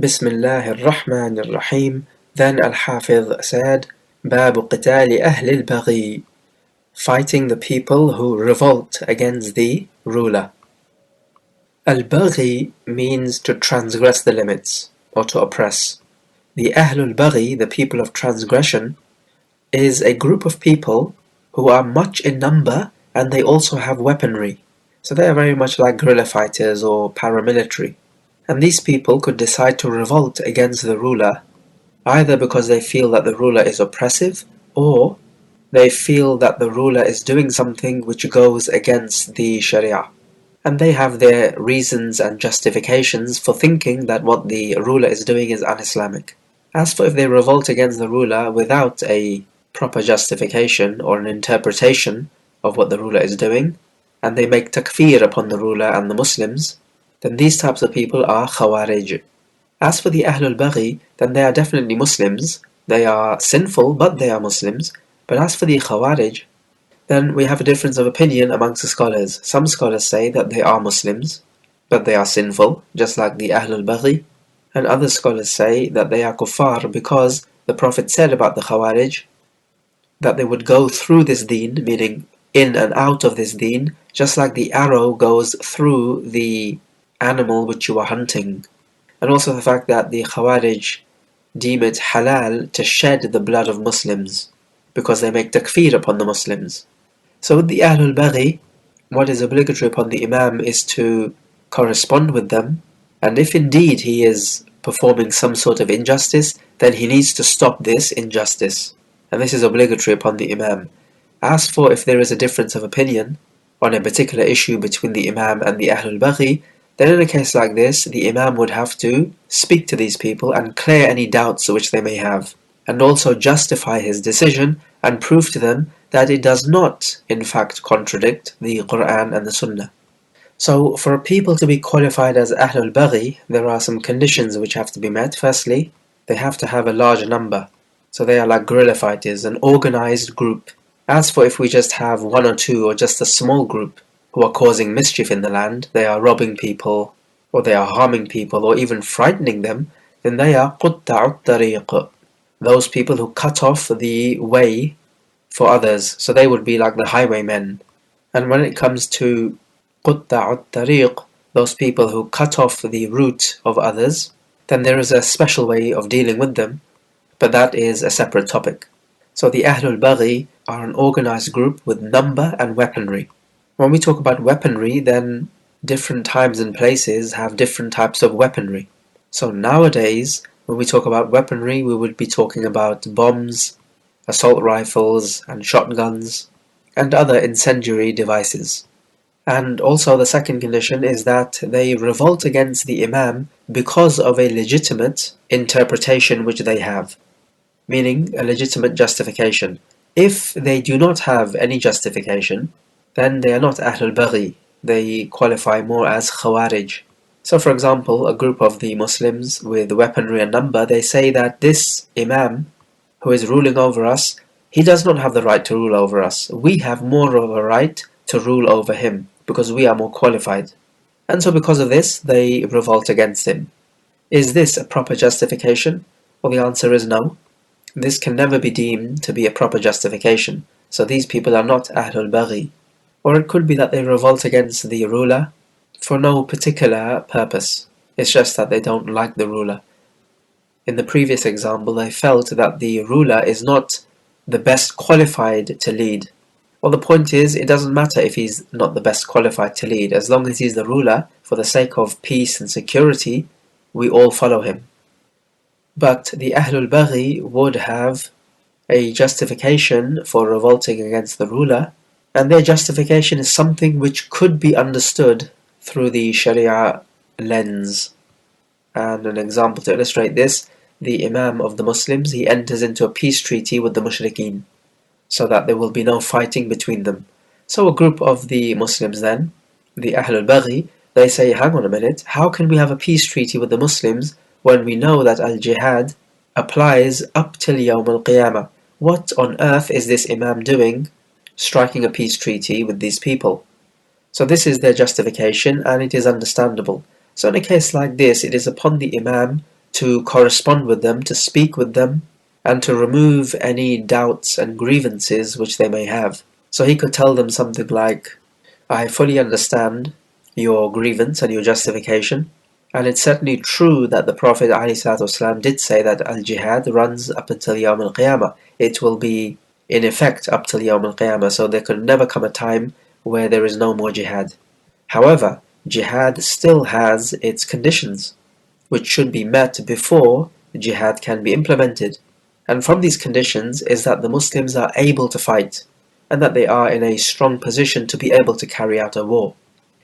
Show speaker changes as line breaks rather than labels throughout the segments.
Bismillahir Rahmanir Rahim. Then Al-Hafiz said, Babu qitali ahl-baghy, fighting the people who revolt against the ruler. Al-baghy means to transgress the limits, or to oppress. The ahl-baghy, the people of transgression, is a group of people who are much in number and they also have weaponry. So they are very much like guerrilla fighters or paramilitary. And these people could decide to revolt against the ruler, either because they feel that the ruler is oppressive, or they feel that the ruler is doing something which goes against the Sharia. And they have their reasons and justifications for thinking that what the ruler is doing is un-Islamic. As for if they revolt against the ruler without a proper justification or an interpretation of what the ruler is doing, and they make takfir upon the ruler and the Muslims, then these types of people are khwaarij. As for the ahl-baghy, then they are definitely Muslims. They are sinful, but they are Muslims. But as for the khwaarij, then we have a difference of opinion amongst the scholars. Some scholars say that they are Muslims, but they are sinful, just like the ahl-baghy. And other scholars say that they are kuffaar because the Prophet said about the khwaarij that they would go through this deen, meaning in and out of this deen, just like the arrow goes through the animal which you are hunting. And also the fact that the khwaarij deem it halal to shed the blood of Muslims because they make takfir upon the Muslims. So with the ahl-baghy, what is obligatory upon the Imam is to correspond with them, and if indeed he is performing some sort of injustice, then he needs to stop this injustice, and this is obligatory upon the Imam. As for if there is a difference of opinion on a particular issue between the Imam and the ahl-baghy, then in a case like this, the Imam would have to speak to these people and clear any doubts which they may have, and also justify his decision and prove to them that it does not, in fact, contradict the Quran and the Sunnah. So, for people to be qualified as ahl-baghy, there are some conditions which have to be met. Firstly, they have to have a large number. So they are like guerrilla fighters, an organized group. As for if we just have one or two or just a small group who are causing mischief in the land, they are robbing people, or they are harming people, or even frightening them, then they are qutta'ut tariq, those people who cut off the way for others. So they would be like the highwaymen. And when it comes to qutta'ut tariq, those people who cut off the route of others, then there is a special way of dealing with them, but that is a separate topic. So the ahl-baghy are an organized group with number and weaponry. When we talk about weaponry, then different times and places have different types of weaponry. So nowadays, when we talk about weaponry, we would be talking about bombs, assault rifles, and shotguns, and other incendiary devices. And also the second condition is that they revolt against the Imam because of a legitimate interpretation which they have, meaning a legitimate justification. If they do not have any justification, then they are not ahl-baghy, they qualify more as khwaarij. So for example, a group of the Muslims with weaponry and number, they say that this Imam who is ruling over us, he does not have the right to rule over us. We have more of a right to rule over him, because we are more qualified. And so because of this, they revolt against him. Is this a proper justification? Well, the answer is no. This can never be deemed to be a proper justification. So these people are not ahl-baghy. Or it could be that they revolt against the ruler for no particular purpose. It's just that they don't like the ruler. In the previous example, they felt that the ruler is not the best qualified to lead. Well, the point is, it doesn't matter if he's not the best qualified to lead. As long as he's the ruler, for the sake of peace and security, we all follow him. But the ahl-baghy would have a justification for revolting against the ruler, and their justification is something which could be understood through the Sharia lens. And an example to illustrate this, the Imam of the Muslims, he enters into a peace treaty with the mushrikeen, so that there will be no fighting between them. So a group of the Muslims then, the ahl-baghy, they say, hang on a minute, how can we have a peace treaty with the Muslims when we know that al-jihad applies up till Yawm al-Qiyamah? What on earth is this Imam doing, striking a peace treaty with these people? So this is their justification, and it is understandable. So in a case like this, it is upon the Imam to correspond with them, to speak with them, and to remove any doubts and grievances which they may have. So he could tell them something like, I fully understand your grievance and your justification, and it's certainly true that the Prophet ﷺ did say that al-jihad runs up until Yawm al-Qiyamah. It will be in effect up till Yawm al-Qiyamah, so there could never come a time where there is no more jihad. However, jihad still has its conditions, which should be met before jihad can be implemented. And from these conditions is that the Muslims are able to fight, and that they are in a strong position to be able to carry out a war.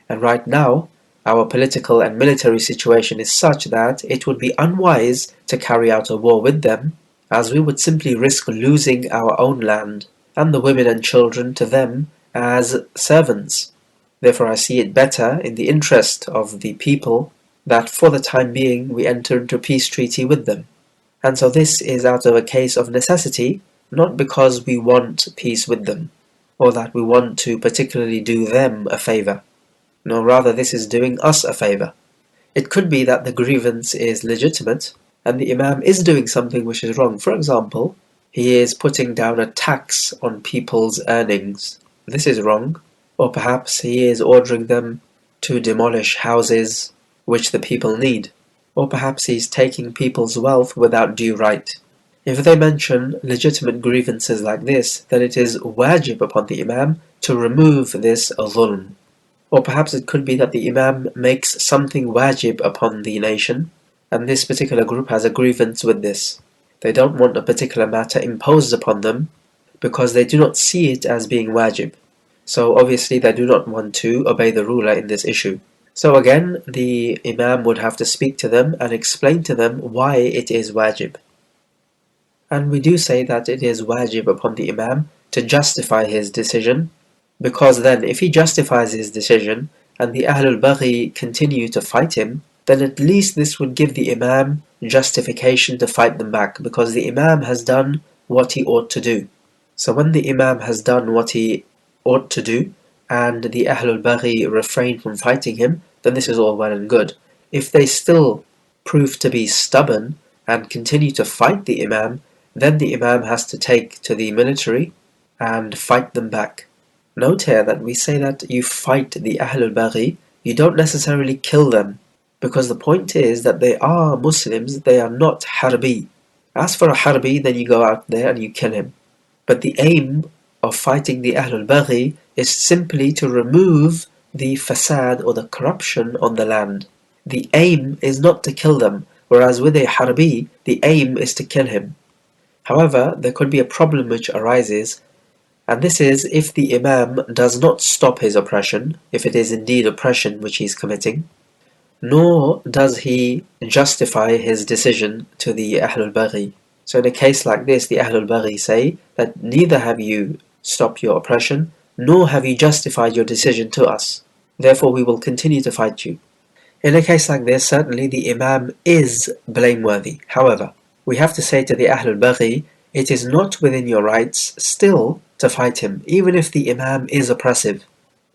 And right now, our political and military situation is such that it would be unwise to carry out a war with them, as we would simply risk losing our own land and the women and children to them as servants. Therefore, I see it better in the interest of the people that for the time being we enter into a peace treaty with them. And so this is out of a case of necessity, not because we want peace with them, or that we want to particularly do them a favor. No, rather this is doing us a favor. It could be that the grievance is legitimate, and the Imam is doing something which is wrong. For example, he is putting down a tax on people's earnings. This is wrong. Or perhaps he is ordering them to demolish houses which the people need. Or perhaps he is taking people's wealth without due right. If they mention legitimate grievances like this, then it is wajib upon the Imam to remove this dhulm. Or perhaps it could be that the Imam makes something wajib upon the nation, and this particular group has a grievance with this. They don't want a particular matter imposed upon them because they do not see it as being wajib. So obviously they do not want to obey the ruler in this issue. So again, the Imam would have to speak to them and explain to them why it is wajib. And we do say that it is wajib upon the Imam to justify his decision, because then if he justifies his decision and the ahl-baghy continue to fight him, then at least this would give the Imam justification to fight them back, because the Imam has done what he ought to do. So when the Imam has done what he ought to do, and the ahl-baghy refrain from fighting him, then this is all well and good. If they still prove to be stubborn and continue to fight the Imam, then the Imam has to take to the military and fight them back. Note here that we say that you fight the ahl-baghy, you don't necessarily kill them, because the point is that they are Muslims, they are not harbi. As for a harbi, then you go out there and you kill him. But the aim of fighting the ahl-baghy is simply to remove the fasad or the corruption on the land. The aim is not to kill them, whereas with a harbi, the aim is to kill him. However, there could be a problem which arises, and this is if the Imam does not stop his oppression, if it is indeed oppression which he is committing, nor does he justify his decision to the ahl-baghy. So in a case like this, the ahl-baghy say that neither have you stopped your oppression, nor have you justified your decision to us. Therefore we will continue to fight you. In a case like this, certainly the Imam is blameworthy. However, we have to say to the ahl-baghy, it is not within your rights still to fight him, even if the Imam is oppressive.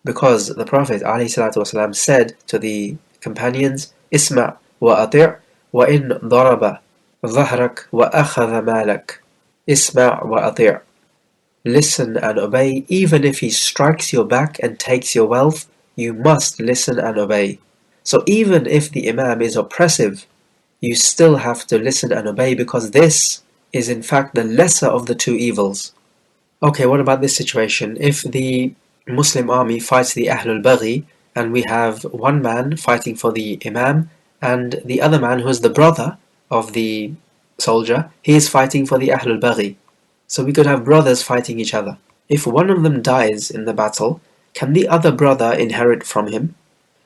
Because the Prophet ﷺ said to the companions, Isma' wa ati' wa in daraba dhahrak wa akhadha malak. Isma' wa ati'. Listen and obey, even if he strikes your back and takes your wealth, you must listen and obey. So even if the Imam is oppressive, you still have to listen and obey, because this is in fact the lesser of the two evils. Okay, what about this situation? If the Muslim army fights the ahl-baghy, and we have one man fighting for the Imam, and the other man, who is the brother of the soldier, he is fighting for the ahl-baghy. So we could have brothers fighting each other. If one of them dies in the battle, can the other brother inherit from him?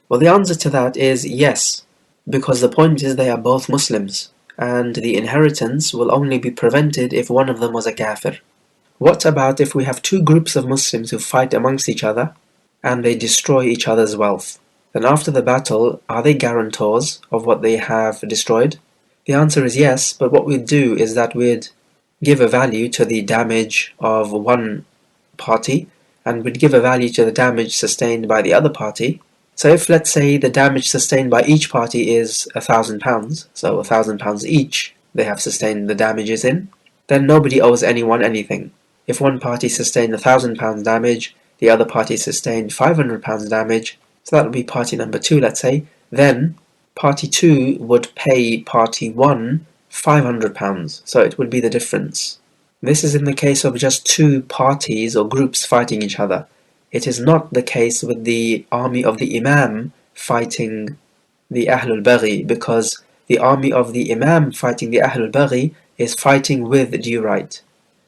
Well, the answer to that is yes, because the point is they are both Muslims, and the inheritance will only be prevented if one of them was a kaafir. What about if we have two groups of Muslims who fight amongst each other, and they destroy each other's wealth? Then after the battle, are they guarantors of what they have destroyed? The answer is yes, but what we'd do is that we'd give a value to the damage of one party, and we'd give a value to the damage sustained by the other party, So if, let's say, the damage sustained by each party is £1,000, so £1,000 each they have sustained the damages in, then nobody owes anyone anything. If one party sustained £1,000 damage, the other party sustained £500 damage, so that would be party number 2, let's say, then party 2 would pay party 1 £500, so it would be the difference. This is in the case of just two parties or groups fighting each other. It is not the case with the army of the Imam fighting the ahl-baghy, because the army of the Imam fighting the ahl-baghy is fighting with due right.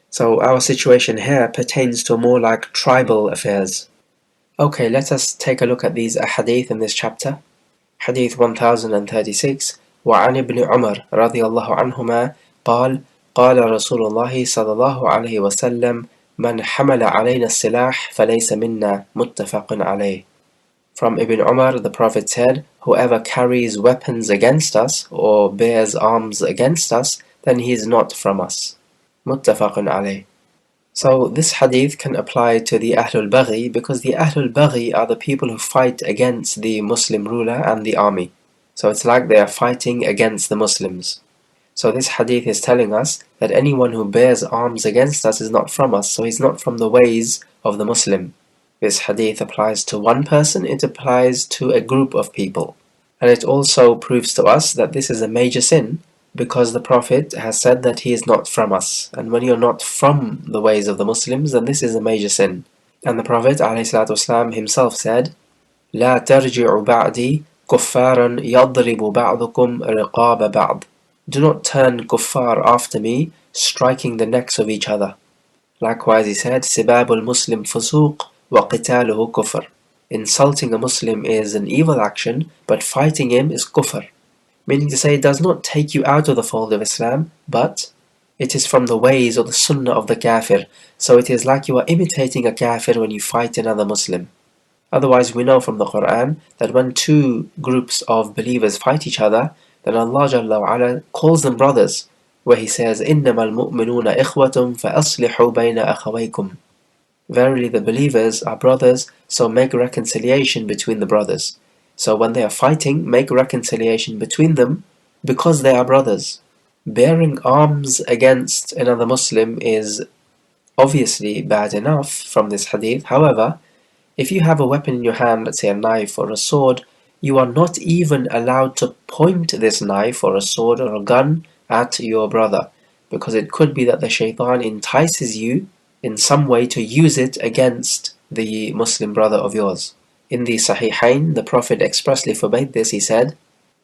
So our situation here pertains to more like tribal affairs. Okay, let us take a look at these ahadith in this chapter. Hadith 1036. وعن ابن عمر رضي الله عنهما قال قال رسول الله صلى الله عليه وسلم من حمل علينا السلاح فليس منا متفق عليه. From Ibn Umar, the Prophet said, whoever carries weapons against us or bears arms against us, then he is not from us. متفق عليه. So this hadith can apply to the ahl-baghy because the ahl-baghy are the people who fight against the Muslim ruler and the army. So it's like they are fighting against the Muslims. So this hadith is telling us that anyone who bears arms against us is not from us, so he's not from the ways of the Muslim. This hadith applies to one person, it applies to a group of people. And it also proves to us that this is a major sin, because the Prophet has said that he is not from us. And when you're not from the ways of the Muslims, then this is a major sin. And the Prophet ﷺ himself said, لا ترجعوا بعدي كفارا يضرب بعضكم رقاب بعض. Do not turn kuffar after me, striking the necks of each other. Likewise he said, سباب المسلم فسوق وقتاله كفر. Insulting a Muslim is an evil action, but fighting him is kufr. Meaning to say, it does not take you out of the fold of Islam, but it is from the ways or the sunnah of the kafir. So it is like you are imitating a kafir when you fight another Muslim. Otherwise, we know from the Quran that when two groups of believers fight each other, then Allah Jalla wa Ala calls them brothers, where He says, إِنَّمَا الْمُؤْمِنُونَ إِخْوَةٌ فَأَصْلِحُوا بَيْنَ أَخَوَيْكُمْ. Verily the believers are brothers, so make reconciliation between the brothers. So when they are fighting, make reconciliation between them, because they are brothers. Bearing arms against another Muslim is obviously bad enough from this hadith. However, if you have a weapon in your hand, let's say a knife or a sword, you are not even allowed to point this knife or a sword or a gun at your brother, because it could be that the shaitan entices you in some way to use it against the Muslim brother of yours. In the Sahihain, the Prophet expressly forbade this. He said,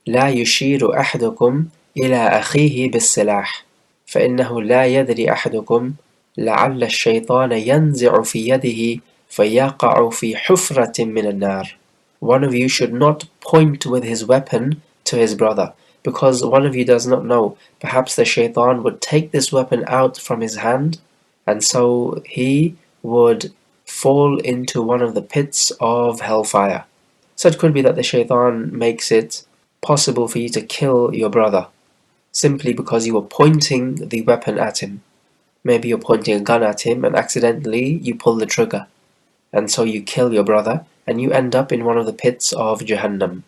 لا يشير أحدكم إلى أخيه بالسلاح فإنه لا يدري أحدكم لعل الشيطان ينزع في يده فيقع في حفرة من النار. One of you should not point with his weapon to his brother, because one of you does not know. Perhaps the shaitan would take this weapon out from his hand, and so he would fall into one of the pits of hellfire. So it could be that the shaitan makes it possible for you to kill your brother, simply because you were pointing the weapon at him. Maybe you're pointing a gun at him and accidentally you pull the trigger, and so you kill your brother and you end up in one of the pits of Jahannam.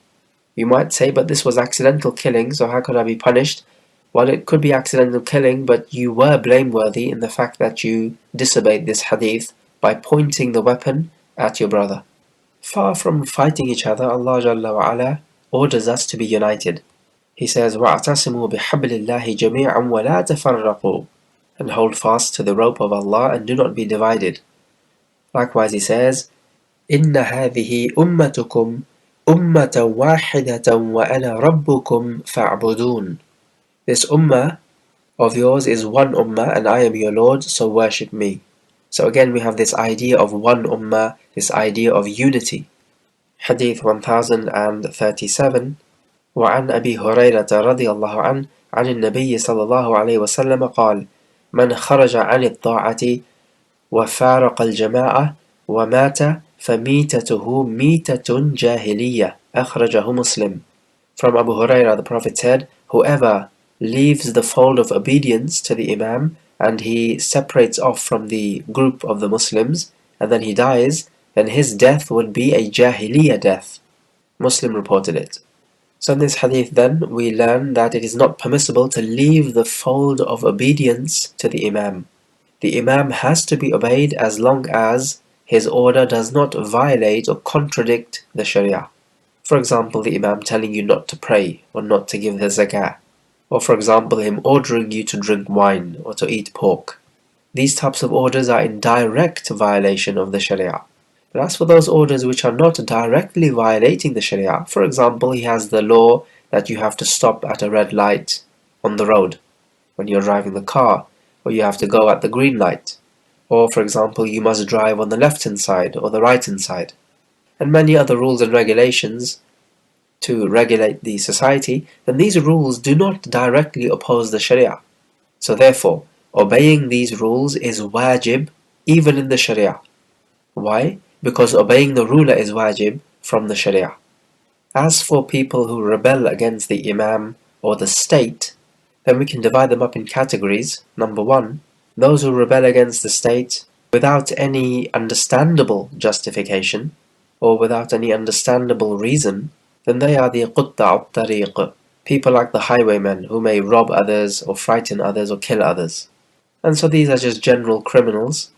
You might say, but this was accidental killing, so how could I be punished? Well, it could be accidental killing, but you were blameworthy in the fact that you disobeyed this hadith by pointing the weapon at your brother. Far from fighting each other, Allah Jalla wa Ala orders us to be united. He says, وَاعْتَصِمُوا بِحَبْلِ اللَّهِ جَمِيعًا وَلَا تَفَرَّقُوا, and hold fast to the rope of Allah and do not be divided. Likewise he says, إِنَّ هَذِهِ أُمَّتُكُمْ أُمَّةً وَاحِدَةً وَأَنَا رَبُّكُمْ فَاعْبُدُونَ. This ummah of yours is one ummah and I am your Lord, so worship me. So again we have this idea of one ummah, this idea of unity. Hadith 1037. وعن أبي هريرة رضي الله عنه عن النبي صلى الله عليه وسلم قال من خرج عن الطاعة وفارق الجماعة ومات فميتته ميتة جاهلية أخرجه مسلم. From Abu Hurairah, the Prophet said, whoever leaves the fold of obedience to the Imam and he separates off from the group of the Muslims and then he dies, then his death would be a Jahiliyyah death. Muslim reported it. So in this hadith then, we learn that it is not permissible to leave the fold of obedience to the Imam. The Imam has to be obeyed as long as his order does not violate or contradict the Sharia. For example, the Imam telling you not to pray or not to give the zakah. Or for example, him ordering you to drink wine or to eat pork. These types of orders are in direct violation of the Sharia. But as for those orders which are not directly violating the Sharia, for example, he has the law that you have to stop at a red light on the road when you're driving the car, or you have to go at the green light, or for example, you must drive on the left-hand side or the right-hand side, and many other rules and regulations to regulate the society, then these rules do not directly oppose the Sharia. So therefore, obeying these rules is wajib even in the Sharia. Why? Because obeying the ruler is wajib from the Sharia. As for people who rebel against the Imam or the state, then we can divide them up in categories. Number one, those who rebel against the state without any understandable justification or without any understandable reason, then they are the qutta'u tariq, people like the highwaymen who may rob others or frighten others or kill others. And so these are just general criminals,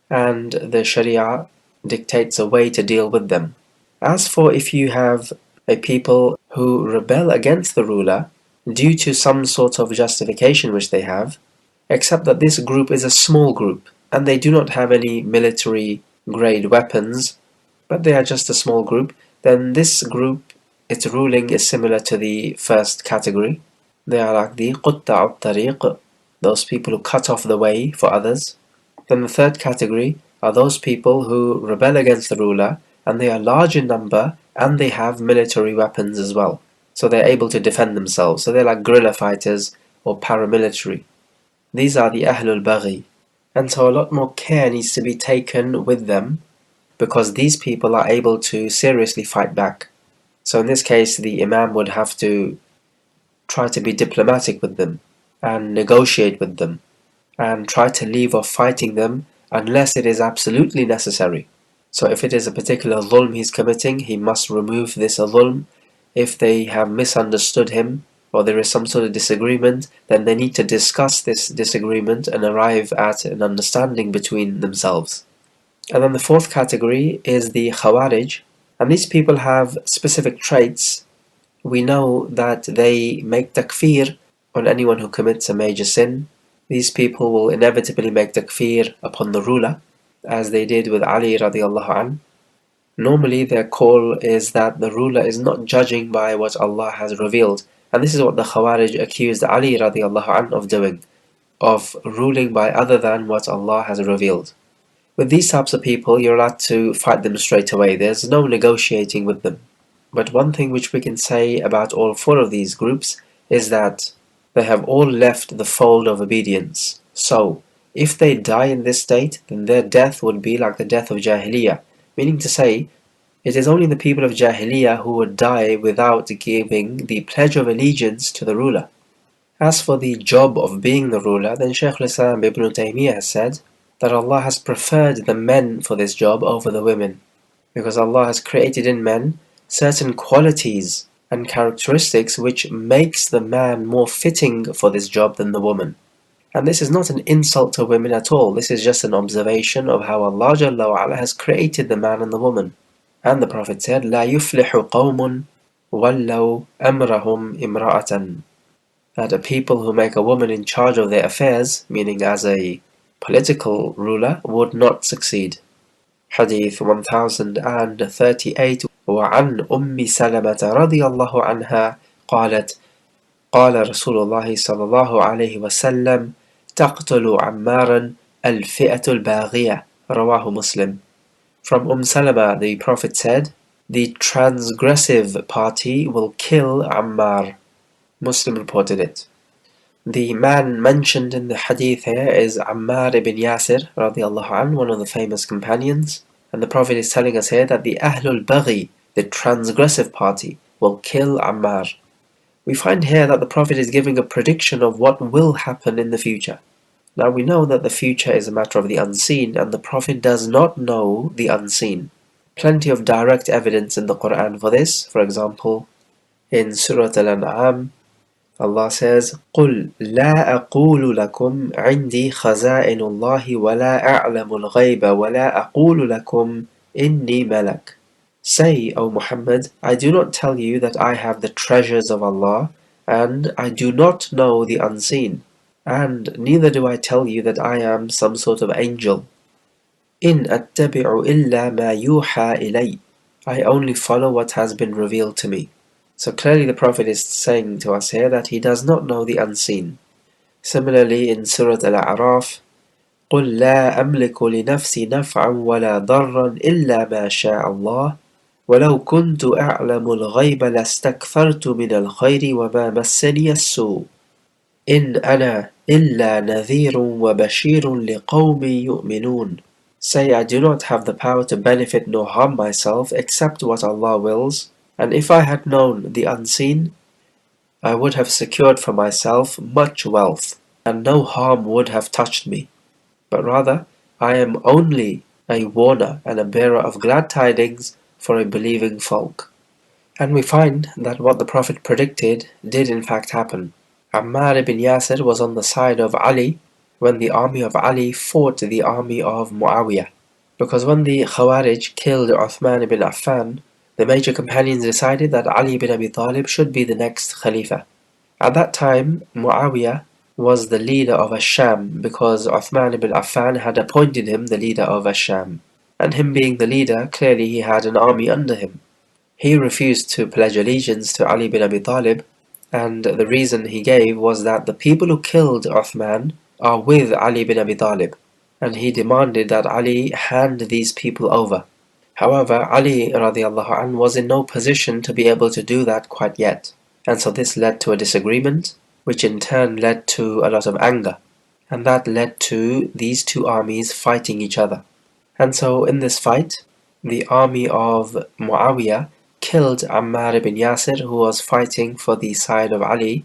and the Sharia dictates a way to deal with them. As for if you have a people who rebel against the ruler due to some sort of justification which they have, except that this group is a small group and they do not have any military grade weapons, but they are just a small group, then this group, its ruling is similar to the first category. They are like the qutta'u tariq, those people who cut off the way for others. Then the third category are those people who rebel against the ruler and they are large in number and they have military weapons as well. So they're able to defend themselves. So they're like guerrilla fighters or paramilitary. These are the ahl-baghy. And so a lot more care needs to be taken with them because these people are able to seriously fight back. So in this case, the Imam would have to try to be diplomatic with them and negotiate with them and try to leave off fighting them unless it is absolutely necessary. So if it is a particular dhulm he's committing, he must remove this dhulm. If they have misunderstood him or there is some sort of disagreement, then they need to discuss this disagreement and arrive at an understanding between themselves. And then the fourth category is the khwaarij, and these people have specific traits. We know that they make takfir on anyone who commits a major sin. These people will inevitably make takfir upon the ruler, as they did with Ali radiallahu anh. Normally their call is that the ruler is not judging by what Allah has revealed, and this is what the Khawarij accused Ali radiallahu anh of doing, of ruling by other than what Allah has revealed. With these types of people, you're allowed to fight them straight away. There's no negotiating with them. But one thing which we can say about all four of these groups is that they have all left the fold of obedience. So, if they die in this state, then their death would be like the death of Jahiliyyah, meaning to say, it is only the people of Jahiliyyah who would die without giving the pledge of allegiance to the ruler. As for the job of being the ruler, then Shaykh al-Islam Ibn Taymiyyah has said that Allah has preferred the men for this job over the women, because Allah has created in men certain qualities and characteristics which makes the man more fitting for this job than the woman. And this is not an insult to women at all, this is just an observation of how Allah Jalla wa Ala has created the man and the woman. And the Prophet said, لا يفلح قوم ولوا أمرهم امرأة, that a people who make a woman in charge of their affairs, meaning as a political ruler, would not succeed. Hadith 1038. وعن أم سلمة رضي الله عنها قالت قال رسول الله صلى الله عليه وسلم تقتل عمارا الفئة الباغية رواه Muslim. From Salama, the Prophet said, the transgressive party will kill Ammar. Muslim reported it. The man mentioned in the hadith here is Ammar ibn Yasir radiallahu anh, one of the famous companions. And the Prophet is telling us here that the ahl-baghy, the transgressive party, will kill Ammar. We find here that the Prophet is giving a prediction of what will happen in the future. Now we know that the future is a matter of the unseen, and the Prophet does not know the unseen. plenty of direct evidence in the Quran for this. For example, in Surah Al-An'am, Allah says, قُلْ لَا أَقُولُ لَكُمْ عِنْدِي خَزَائِنُ اللَّهِ وَلَا أَعْلَمُ الْغَيْبَ وَلَا أَقُولُ لَكُمْ إِنِّي مَلَكٌ. Say, O Muhammad, I do not tell you that I have the treasures of Allah, and I do not know the unseen, and neither do I tell you that I am some sort of angel. إِنْ أَتَّبِعُ إِلَّا مَا يُوحَى إِلَيَّ. I only follow what has been revealed to me. So clearly the Prophet is saying to us here that he does not know the unseen. Similarly in Surah Al-A'raf, قُلْ لَا أَمْلِكُ لِنَفْسِي نَفْعًا وَلَا ضَرًّا إِلَّا مَا شَاءَ اللَّهُ وَلَوْ كُنْتُ أَعْلَمُ الْغَيْبَ لَاسْتَكْثَرْتُ مِنَ الْخَيْرِ وَمَا مَسَّنِيَ السُّوءُ إِنْ أَنَا إِلَّا نَذِيرٌ وَبَشِيرٌ لِقَوْمٍ يُؤْمِنُونَ. Say, I do not have the power to benefit nor harm myself except what Allah wills, and if I had known the unseen, I would have secured for myself much wealth, and no harm would have touched me. But rather, I am only a warner and a bearer of glad tidings for a believing folk. And we find that what the Prophet predicted did in fact happen. Ammar ibn Yasir was on the side of Ali when the army of Ali fought the army of Muawiyah. Because when the khwaarij killed Uthman ibn Affan, the major companions decided that Ali ibn Abi Talib should be the next Khalifa. At that time, Muawiyah was the leader of Ash-Sham because Uthman ibn Affan had appointed him the leader of Ash-Sham. And him being the leader, clearly he had an army under him. He refused to pledge allegiance to Ali ibn Abi Talib, and the reason he gave was that the people who killed Uthman are with Ali ibn Abi Talib, and he demanded that Ali hand these people over. However, Ali radiallahu anh was in no position to be able to do that quite yet, and so this led to a disagreement, which in turn led to a lot of anger, and that led to these two armies fighting each other. And so in this fight, the army of Muawiyah killed Ammar ibn Yasir, who was fighting for the side of Ali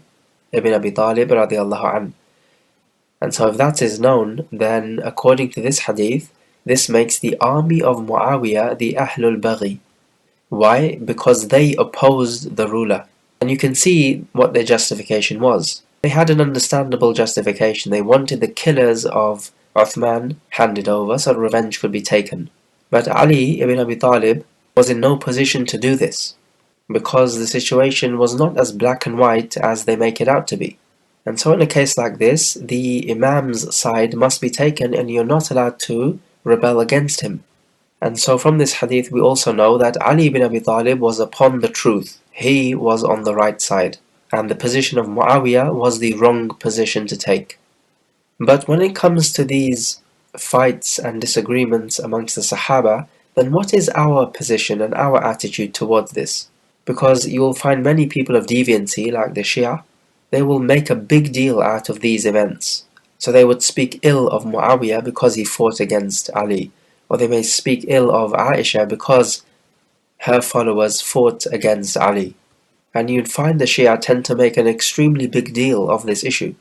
ibn Abi Talib radiallahu anh. And so if that is known, then according to this hadith, this makes the army of Muawiyah the ahl-baghy. Why? Because they opposed the ruler. And you can see what their justification was. They had an understandable justification. They wanted the killers of Uthman handed over so revenge could be taken. But Ali ibn Abi Talib was in no position to do this, because the situation was not as black and white as they make it out to be. And so in a case like this, the Imam's side must be taken and you're not allowed to rebel against him. And so from this hadith we also know that Ali ibn Abi Talib was upon the truth. He was on the right side, and the position of Muawiyah was the wrong position to take. But when it comes to these fights and disagreements amongst the Sahaba, then what is our position and our attitude towards this? Because you will find many people of deviancy, like the Shia, they will make a big deal out of these events. So they would speak ill of Muawiyah because he fought against Ali, or they may speak ill of Aisha because her followers fought against Ali. And you'd find the Shia tend to make an extremely big deal of this issue.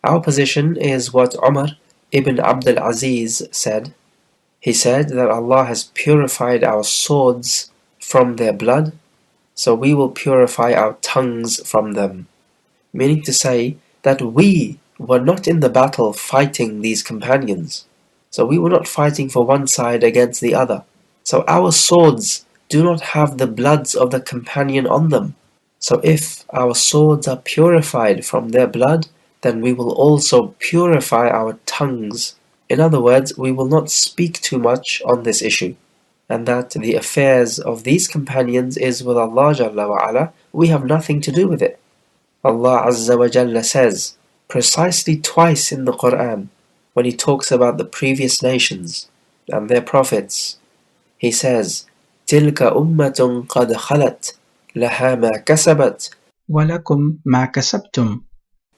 Our position is what Umar ibn Abdul Aziz said. He said that Allah has purified our swords from their blood, so we will purify our tongues from them. Meaning to say that we were not in the battle fighting these companions. So we were not fighting for one side against the other. So our swords do not have the bloods of the companion on them. So if our swords are purified from their blood, then we will also purify our tongues. In other words, we will not speak too much on this issue, and that the affairs of these companions is with Allah Jalla wa Ala. We have nothing to do with it. Allah Azza wa Jalla says, precisely twice in the Quran, when He talks about the previous nations and their prophets, He says, تِلْكَ أُمَّةٌ قَدْ خَلَتْ لَهَا مَا كَسَبَتْ
وَلَكُمْ مَا كَسَبْتُمْ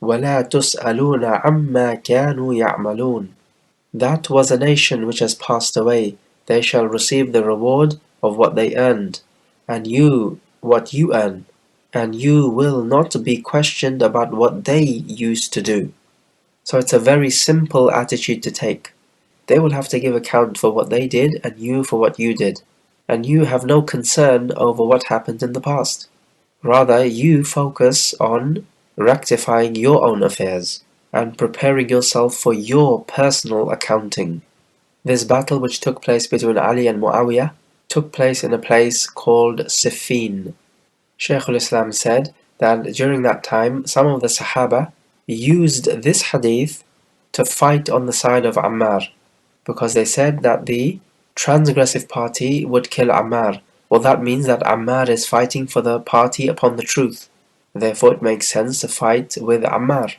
وَلَا تُسْأَلُونَ عَمَّا كَانُوا يَعْمَلُونَ. That was a nation which has passed away. They shall receive the reward of what they earned, and you what you earn, and you will not be questioned about what they used to do. So it's a very simple attitude to take. They will have to give account for what they did, and you for what you did. and you have no concern over what happened in the past. Rather, you focus on rectifying your own affairs and preparing yourself for your personal accounting. This battle, which took place between Ali and Muawiyah, took place in a place called Siffin. Shaykh al-Islam said that during that time, some of the Sahaba used this hadith to fight on the side of Ammar, because they said that the transgressive party would kill Ammar. Well, that means that Ammar is fighting for the party upon the truth. Therefore, it makes sense to fight with Ammar.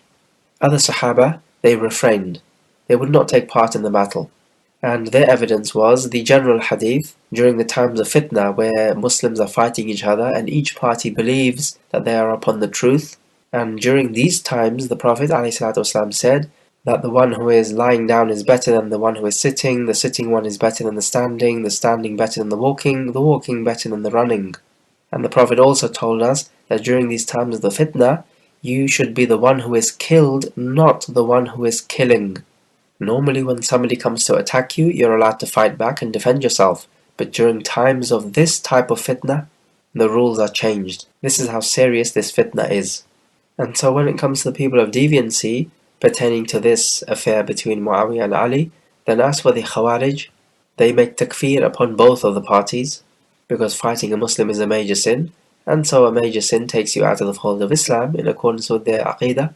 Other Sahaba, they refrained. They would not take part in the battle. And their evidence was the general hadith during the times of fitna, where Muslims are fighting each other and each party believes that they are upon the truth. And during these times, the Prophet ﷺ said that the one who is lying down is better than the one who is sitting, the sitting one is better than the standing better than the walking better than the running. And the Prophet also told us that during these times of the fitna, you should be the one who is killed, not the one who is killing. Normally, when somebody comes to attack you, you're allowed to fight back and defend yourself. But during times of this type of fitna, the rules are changed. This is how serious this fitna is. And so when it comes to the people of deviancy pertaining to this affair between Muawiyah and Ali, then as for the khwaarij, they make takfir upon both of the parties, because fighting a Muslim is a major sin, and so a major sin takes you out of the fold of Islam in accordance with their aqidah.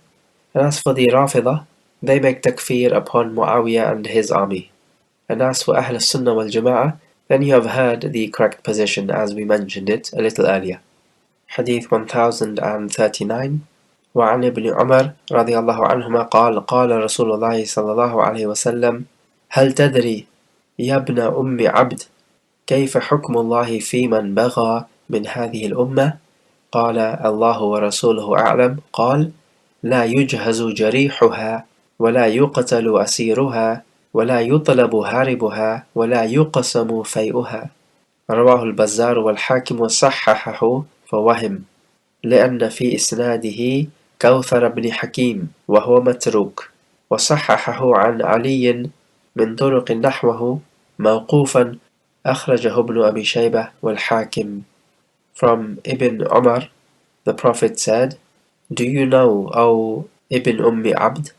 And as for the Rafidah, they make takfir upon Muawiyah and his army. And as for Ahl-Sunnah wal Jama'ah, then you have heard the correct position as we mentioned it a little earlier. Hadith 1039. وعن ابن عمر رضي الله عنهما قال قال رسول الله صلى الله عليه وسلم هل تدري يا ابن أم عبد كيف حكم الله في من بغى من هذه الأمة؟ قال الله ورسوله أعلم. قال لا يجهز جريحها ولا يقتل أسيرها ولا يطلب هاربها ولا يقسم فيئها. رواه البزار والحاكم وصححه فوهم، لأن في إسناده كوثر بن حكيم وهو متروك، وصححه عن علي من طرق نحوه موقوفا أخرجه ابن أبي شيبة والحاكم. From Ibn Umar, the Prophet said, "Do you know, O Ibn Abd?"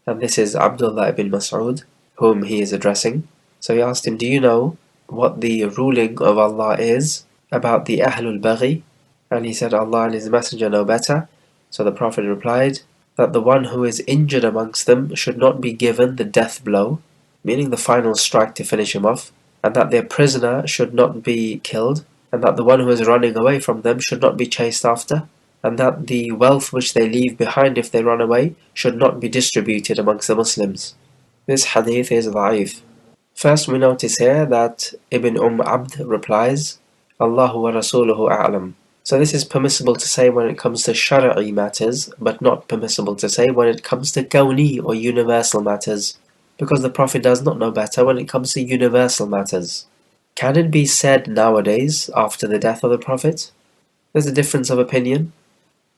And this is Abdullah ibn Mas'ud, whom he is addressing. So he asked him, "Do you know what the ruling of Allah is about the ahl-baghy?" And he said, "Allah and His Messenger know better." So the Prophet replied that the one who is injured amongst them should not be given the death blow, meaning the final strike to finish him off, and that their prisoner should not be killed, and that the one who is running away from them should not be chased after, and that the wealth which they leave behind if they run away should not be distributed amongst the Muslims. This hadith is da'if. First, we notice here that Ibn Abd replies, Allahu wa Rasuluhu a'lam. So this is permissible to say when it comes to shara'i matters, but not permissible to say when it comes to kawni or universal matters, because the Prophet does not know better when it comes to universal matters. Can it be said nowadays after the death of the Prophet? There's a difference of opinion,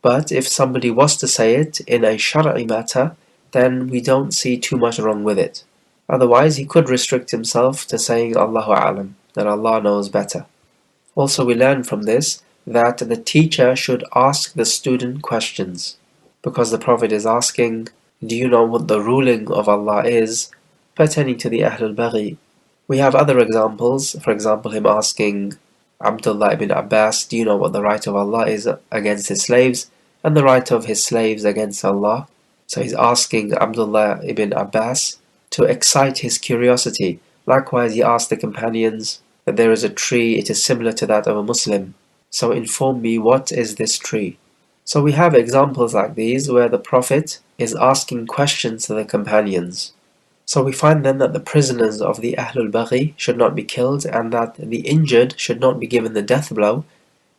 but if somebody was to say it in a shara'i matter, then we don't see too much wrong with it. Otherwise, he could restrict himself to saying Allahu a'lam, that Allah knows better. Also, we learn from this that the teacher should ask the student questions, because the Prophet is asking, "Do you know what the ruling of Allah is pertaining to the ahl-baghy?" We have other examples, for example, him asking Abdullah ibn Abbas, "Do you know what the right of Allah is against His slaves and the right of His slaves against Allah?" So he's asking Abdullah ibn Abbas to excite his curiosity. Likewise, he asked the companions that there is a tree, it is similar to that of a Muslim. So inform me, what is this tree? So we have examples like these where the Prophet is asking questions to the companions. So we find then that the prisoners of the ahl-baghy should not be killed, and that the injured should not be given the death blow.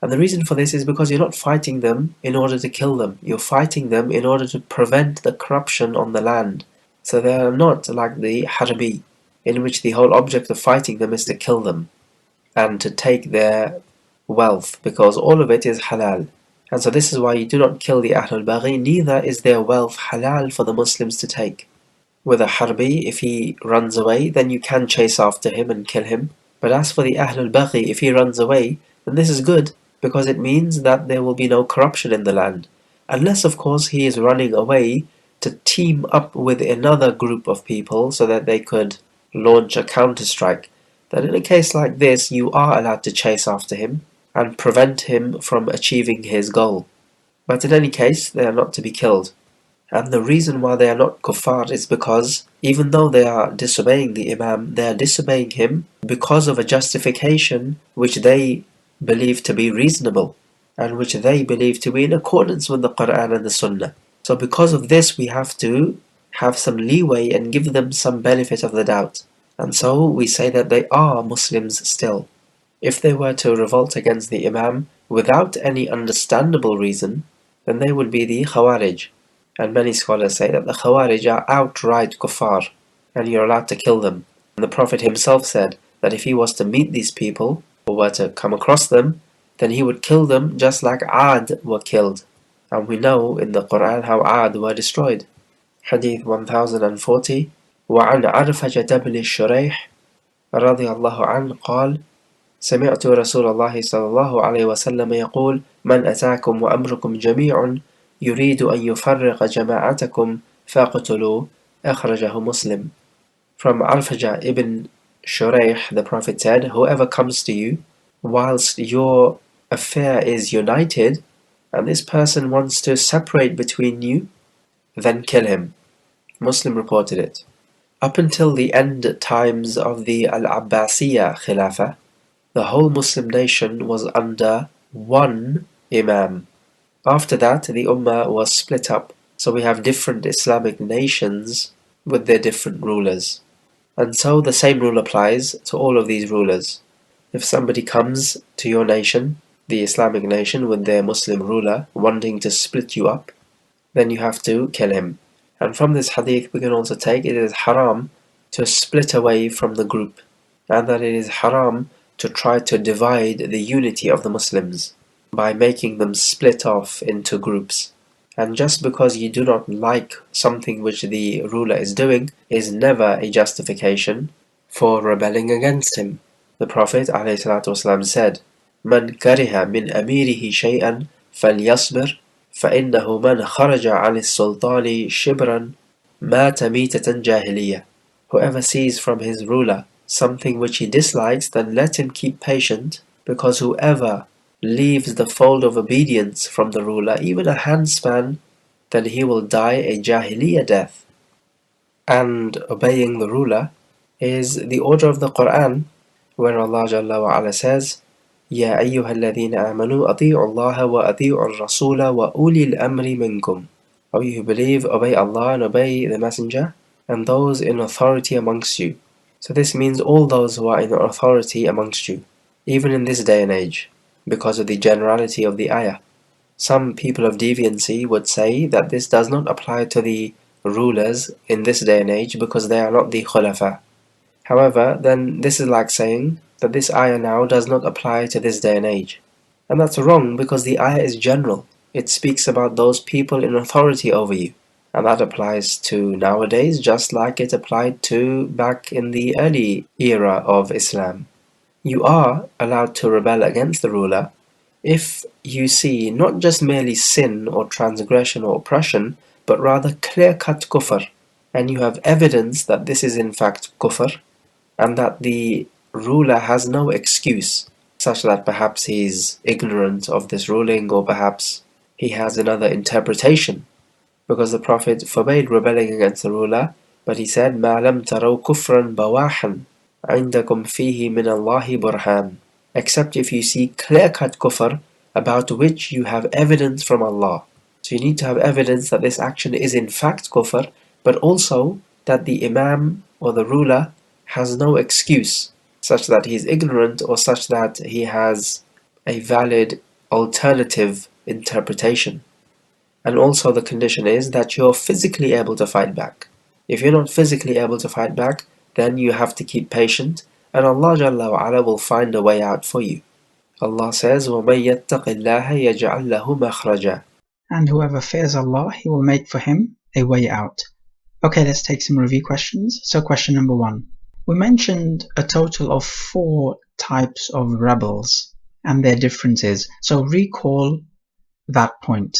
And the reason for this is because you're not fighting them in order to kill them. You're fighting them in order to prevent the corruption on the land. So they are not like the harbi, in which the whole object of fighting them is to kill them and to take their wealth, because all of it is halal. And so this is why you do not kill the ahl-baghy, neither is their wealth halal for the Muslims to take. With a harbi, if he runs away, then you can chase after him and kill him. But as for the ahl-baghy, if he runs away, then this is good, because it means that there will be no corruption in the land. Unless, of course, he is running away to team up with another group of people so that they could launch a counter-strike. Then in a case like this, you are allowed to chase after him and prevent him from achieving his goal. But in any case, they are not to be killed. And the reason why they are not kuffar is because even though they are disobeying the Imam, they are disobeying him because of a justification which they believe to be reasonable and which they believe to be in accordance with the Quran and the Sunnah. So because of this, we have to have some leeway and give them some benefit of the doubt. And so we say that they are Muslims still. If they were to revolt against the Imam without any understandable reason, then they would be the khwaarij. And many scholars say that the khwaarij are outright kuffar, and you're allowed to kill them. And the Prophet himself said that if he was to meet these people, or were to come across them, then he would kill them just like Aad were killed. And we know in the Quran how Aad were destroyed. Hadith 1040 وعن عرفة بن الشريح رضي الله عنه قال سمعت رسول الله صلى الله عليه وسلم يقول من أتاكم وأمركم جميع يريد أن يفرق جماعتكم فاقتلوا أخرجه مسلم. From Arfajah ibn Shurayh, the Prophet said, whoever comes to you whilst your affair is united and this person wants to separate between you, then kill him. Muslim reported it. Up until the end times of the Al-Abbasiyya Khilafah, the whole Muslim nation was under one Imam. After that, the Ummah was split up, so we have different Islamic nations with their different rulers. And so the same rule applies to all of these rulers. If somebody comes to your nation, the Islamic nation, with their Muslim ruler wanting to split you up, then you have to kill him. And from this hadith we can also take it is haram to split away from the group, and that it is haram to try to divide the unity of the Muslims by making them split off into groups. And just because you do not like something which the ruler is doing is never a justification for rebelling against him. The Prophet ﷺ said, من كره من أميره شيئا فليصبر فإنه من خرج عن السلطان شبرا مات ميتة جاهلية. Whoever sees from his ruler something which he dislikes, then let him keep patient, because whoever leaves the fold of obedience from the ruler, even a handspan, then he will die a jahiliyyah death. And obeying the ruler is the order of the Quran, where Allah Jalla wa Ala says, يا أيها الذين آمنوا أطيعوا الله وأطيعوا الرسول وأولي الأمر منكم. O you who believe, obey Allah and obey the Messenger and those in authority amongst you. So this means all those who are in authority amongst you, even in this day and age, because of the generality of the ayah. Some people of deviancy would say that this does not apply to the rulers in this day and age because they are not the khulafa. However, then this is like saying that this ayah now does not apply to this day and age. And that's wrong, because the ayah is general. It speaks about those people in authority over you. And that applies to nowadays just like it applied to back in the early era of Islam. You are allowed to rebel against the ruler if you see not just merely sin or transgression or oppression, but rather clear-cut kufr, and you have evidence that this is in fact kufr, and that the ruler has no excuse, such that perhaps he's ignorant of this ruling, or perhaps he has another interpretation, because the Prophet forbade rebelling against the ruler, but he said, مَا لَمْ تَرَوْا كُفْرًا بَوَاحًا عِنْدَكُمْ فِيهِ مِنَ اللَّهِ بُرْهَانٌ, except if you see clear-cut kufr about which you have evidence from Allah. So you need to have evidence that this action is in fact kufr, but also that the Imam or the ruler has no excuse, such that he is ignorant or such that he has a valid alternative interpretation. And also the condition is that you're physically able to fight back. If you're not physically able to fight back, then you have to keep patient, and Allah Jalla wa Ala will find a way out for you. Allah says, وَمَن يَتَّقِ اللَّهَ يَجْعَلْ لَهُ مَخْرَجًا.
And whoever fears Allah, He will make for him a way out. Okay, let's take some review questions. So question number 1. We mentioned a total of 4 types of rebels and their differences, so recall that point.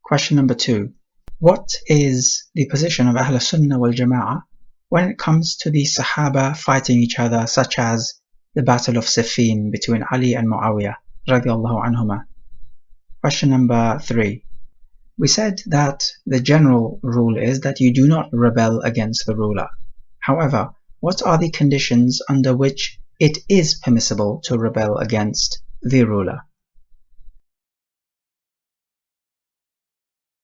Question number 2. What is the position of Ahl Sunnah wal Jama'ah when it comes to the Sahaba fighting each other, such as the Battle of Siffin between Ali and Muawiyah radiallahu anhuma? Question number 3. We said that the general rule is that you do not rebel against the ruler. However, what are the conditions under which it is permissible to rebel against the ruler?